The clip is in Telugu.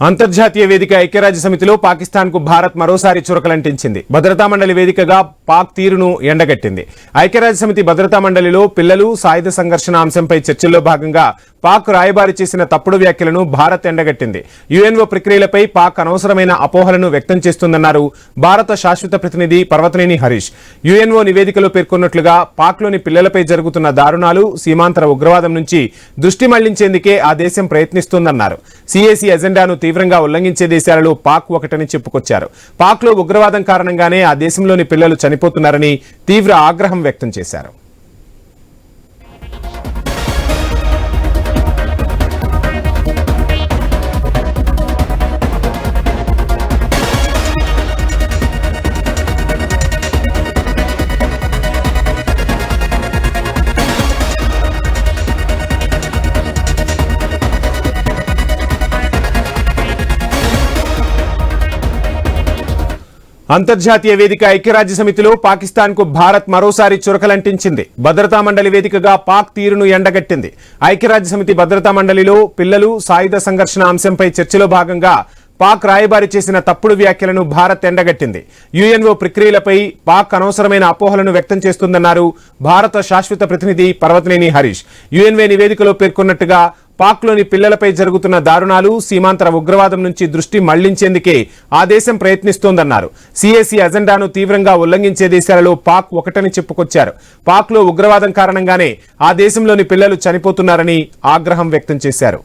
అంతర్జాతీయ వేదిక ఐక్యరాజ్య సమితిలో పాకిస్తాన్ కు భారత్ మరోసారి చురకలంటించింది. భద్రతా మండలి వేదికగా పాక్ తీరును ఎండగట్టింది. ఐక్యరాజ్య సమితి భద్రతా మండలిలో పిల్లలు సాయుధ సంఘర్షణ అంశంపై చర్చల్లో భాగంగా పాక్ రాయబారి చేసిన తప్పుడు వ్యాఖ్యలను భారత్ ఎండగట్టింది. యుఎన్ఓ ప్రక్రియలపై పాక్ అనవసరమైన అపోహలను వ్యక్తం చేస్తుందన్నారు భారత శాశ్వత ప్రతినిధి పర్వతనేని హరీష్. యుఎన్ఓ నివేదికలో పేర్కొన్నట్లుగా పాక్లోని పిల్లలపై జరుగుతున్న దారుణాలు, సీమాంతర ఉగ్రవాదం నుంచి దృష్టి మళ్లించేందుకే ఆ దేశం ప్రయత్నిస్తోందన్నారు. సిఏసి ఎజెండాను తీవ్రంగా ఉల్లంఘించే దేశాలలో పాక్ ఒకటని చెప్పుకొచ్చారు. పాక్లో ఉగ్రవాదం కారణంగానే ఆ దేశంలోని పిల్లలు చనిపోతున్నారని తీవ్ర ఆగ్రహం వ్యక్తం చేశారు. అంతర్జాతీయ వేదిక ఐక్యరాజ్య సమితిలో పాకిస్తాన్ కు భారత్ మరోసారి చురకలంటించింది. భద్రతా మండలి వేదికగా పాక్ తీరును ఎండగట్టింది. ఐక్యరాజ్య సమితి భద్రతా మండలిలో పిల్లలు సాయుధ సంఘర్షణ అంశంపై చర్చలో భాగంగా పాక్ రాయబారి చేసిన తప్పుడు వ్యాఖ్యలను భారత్ ఎండగట్టింది. యుఎన్ఓ ప్రక్రియలపై పాక్ అనవసరమైన అపోహలను వ్యక్తం చేస్తుందన్నారు భారత శాశ్వత ప్రతినిధి పర్వతనేని హరీష్. యుఎన్ఓ నివేదికలో పేర్కొన్నట్టుగా పాక్లోని పిల్లలపై జరుగుతున్న దారుణాలు, సీమాంతర ఉగ్రవాదం నుంచి దృష్టి మళ్లించేందుకే ఆ దేశం ప్రయత్నిస్తోందన్నారు. సిఏసి ఎజెండాను తీవ్రంగా ఉల్లంఘించే దేశాలలో పాక్ ఒకటని చెప్పుకొచ్చారు. పాక్లో ఉగ్రవాదం కారణంగానే ఆ దేశంలోని పిల్లలు చనిపోతున్నారని ఆగ్రహం వ్యక్తం చేశారు.